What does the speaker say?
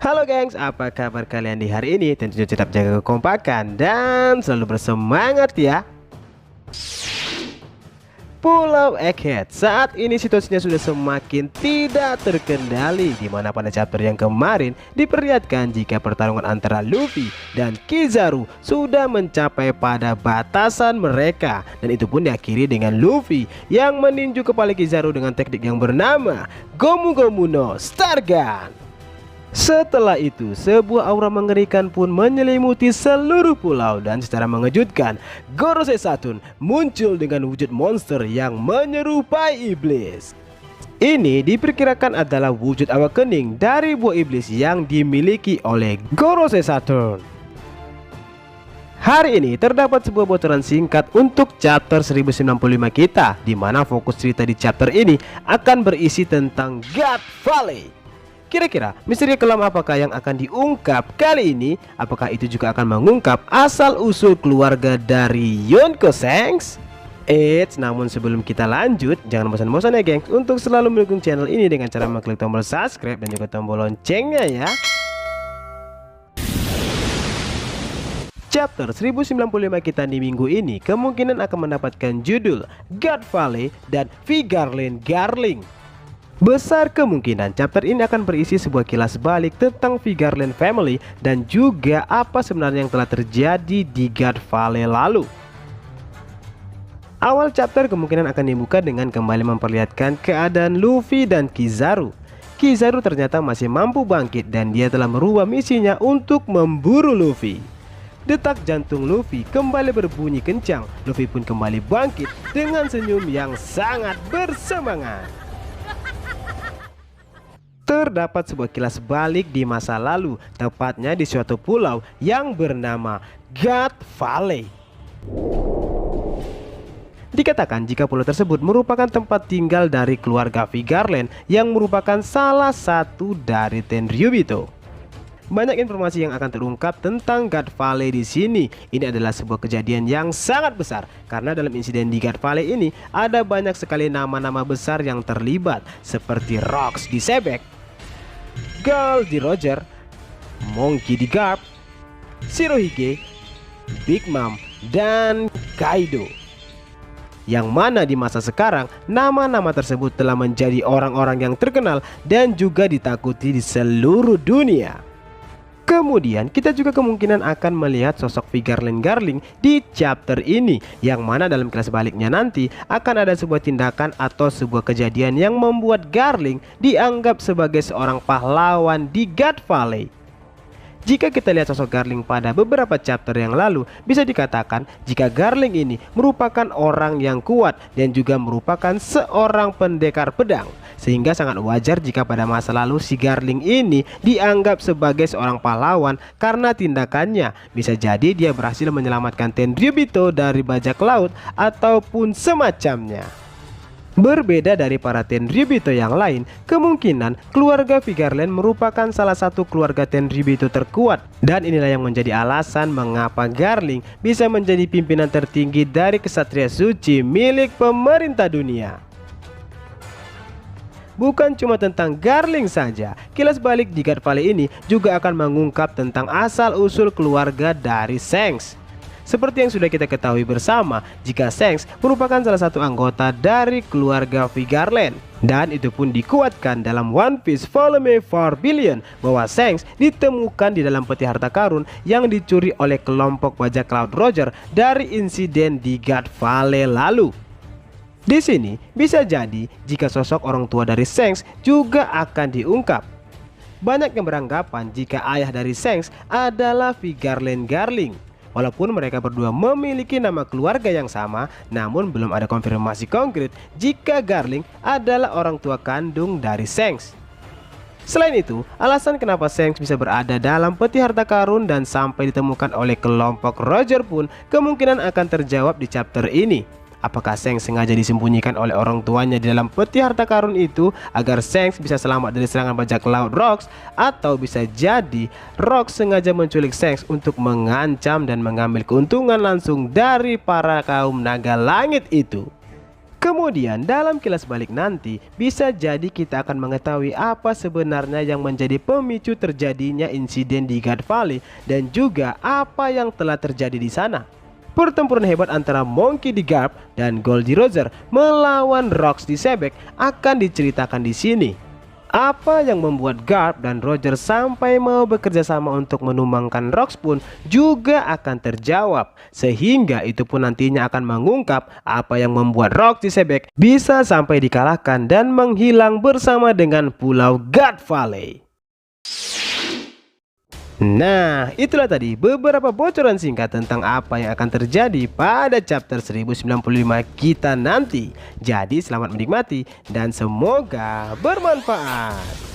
Halo gengs, apa kabar kalian di hari ini? Tentunya tetap jaga kekompakan dan selalu bersemangat ya. Pulau Egghead saat ini situasinya sudah semakin tidak terkendali, di mana pada chapter yang kemarin diperlihatkan jika pertarungan antara Luffy dan Kizaru sudah mencapai pada batasan mereka, dan itu pun diakhiri dengan Luffy yang meninju kepala Kizaru dengan teknik yang bernama Gomu Gomu no Stargun. Setelah itu, sebuah aura mengerikan pun menyelimuti seluruh pulau dan secara mengejutkan, Gorosei Saturn muncul dengan wujud monster yang menyerupai iblis. Ini diperkirakan adalah wujud awakening dari buah iblis yang dimiliki oleh Gorosei Saturn. Hari ini terdapat sebuah bocoran singkat untuk chapter 1095 kita, di mana fokus cerita di chapter ini akan berisi tentang God Valley. Kira-kira misteri kelam apakah yang akan diungkap kali ini? Apakah itu juga akan mengungkap asal-usul keluarga dari Yonko Shanks? Namun sebelum kita lanjut, jangan bosan-bosan ya gengs untuk selalu mendukung channel ini dengan cara mengklik tombol subscribe dan juga tombol loncengnya ya. Chapter 1095 kita di minggu ini kemungkinan akan mendapatkan judul God Valley dan Vigarland Garling. Besar kemungkinan chapter ini akan berisi sebuah kilas balik tentang Vigarland Family dan juga apa sebenarnya yang telah terjadi di God Valley lalu. Awal chapter kemungkinan akan dibuka dengan kembali memperlihatkan keadaan Luffy dan Kizaru. Kizaru ternyata masih mampu bangkit dan dia telah merubah misinya untuk memburu Luffy. Detak jantung Luffy kembali berbunyi kencang. Luffy pun kembali bangkit dengan senyum yang sangat bersemangat. Terdapat sebuah kilas balik di masa lalu, tepatnya di suatu pulau yang bernama God Valley. Dikatakan jika pulau tersebut merupakan tempat tinggal dari keluarga Vigarland yang merupakan salah satu dari Tenryubito. Banyak informasi yang akan terungkap tentang God Valley di sini. Ini adalah sebuah kejadian yang sangat besar karena dalam insiden di God Valley ini ada banyak sekali nama-nama besar yang terlibat, seperti Rocks di Sebek, Gull di Roger, Monkey di Garp, Shirohige, Big Mom, dan Kaido. Yang mana di masa sekarang nama-nama tersebut telah menjadi orang-orang yang terkenal dan juga ditakuti di seluruh dunia. Kemudian kita juga kemungkinan akan melihat sosok Vigarland Garling di chapter ini, yang mana dalam kelas baliknya nanti akan ada sebuah tindakan atau sebuah kejadian yang membuat Garling dianggap sebagai seorang pahlawan di God Valley. Jika kita lihat sosok Garling pada beberapa chapter yang lalu, bisa dikatakan jika Garling ini merupakan orang yang kuat dan juga merupakan seorang pendekar pedang, sehingga sangat wajar jika pada masa lalu si Garling ini dianggap sebagai seorang pahlawan karena tindakannya. Bisa jadi dia berhasil menyelamatkan Tenryubito dari bajak laut ataupun semacamnya. Berbeda dari para Tenryubito yang lain, kemungkinan keluarga Vigarland merupakan salah satu keluarga Tenryubito terkuat, dan inilah yang menjadi alasan mengapa Garling bisa menjadi pimpinan tertinggi dari kesatria suci milik pemerintah dunia. Bukan cuma tentang Garling saja, kilas balik di God Valley ini juga akan mengungkap tentang asal-usul keluarga dari Shanks. Seperti yang sudah kita ketahui bersama, jika Shanks merupakan salah satu anggota dari keluarga Vigarland, dan itu pun dikuatkan dalam One Piece volume 4 billion bahwa Shanks ditemukan di dalam peti harta karun yang dicuri oleh kelompok bajak laut Roger dari insiden di God Valley lalu. Di sini bisa jadi jika sosok orang tua dari Shanks juga akan diungkap. Banyak yang beranggapan jika ayah dari Shanks adalah Vigarland Garling. Walaupun mereka berdua memiliki nama keluarga yang sama, namun belum ada konfirmasi konkret jika Garling adalah orang tua kandung dari Shanks. Selain itu, alasan kenapa Shanks bisa berada dalam peti harta karun dan sampai ditemukan oleh kelompok Roger pun kemungkinan akan terjawab di chapter ini. Apakah Shanks sengaja disembunyikan oleh orang tuanya di dalam peti harta karun itu agar Shanks bisa selamat dari serangan bajak laut Rocks, atau bisa jadi Rocks sengaja menculik Shanks untuk mengancam dan mengambil keuntungan langsung dari para kaum naga langit itu? Kemudian dalam kilas balik nanti bisa jadi kita akan mengetahui apa sebenarnya yang menjadi pemicu terjadinya insiden di God Valley dan juga apa yang telah terjadi di sana. Pertempuran hebat antara Monkey D. Garp dan Goldie Roger melawan Rocks di Sebek akan diceritakan di sini. Apa yang membuat Garp dan Roger sampai mau bekerja sama untuk menumbangkan Rocks pun juga akan terjawab. Sehingga itu pun nantinya akan mengungkap apa yang membuat Rocks di Sebek bisa sampai dikalahkan dan menghilang bersama dengan Pulau God Valley. Nah, itulah tadi beberapa bocoran singkat tentang apa yang akan terjadi pada chapter 1095 kita nanti. Jadi selamat menikmati dan semoga bermanfaat.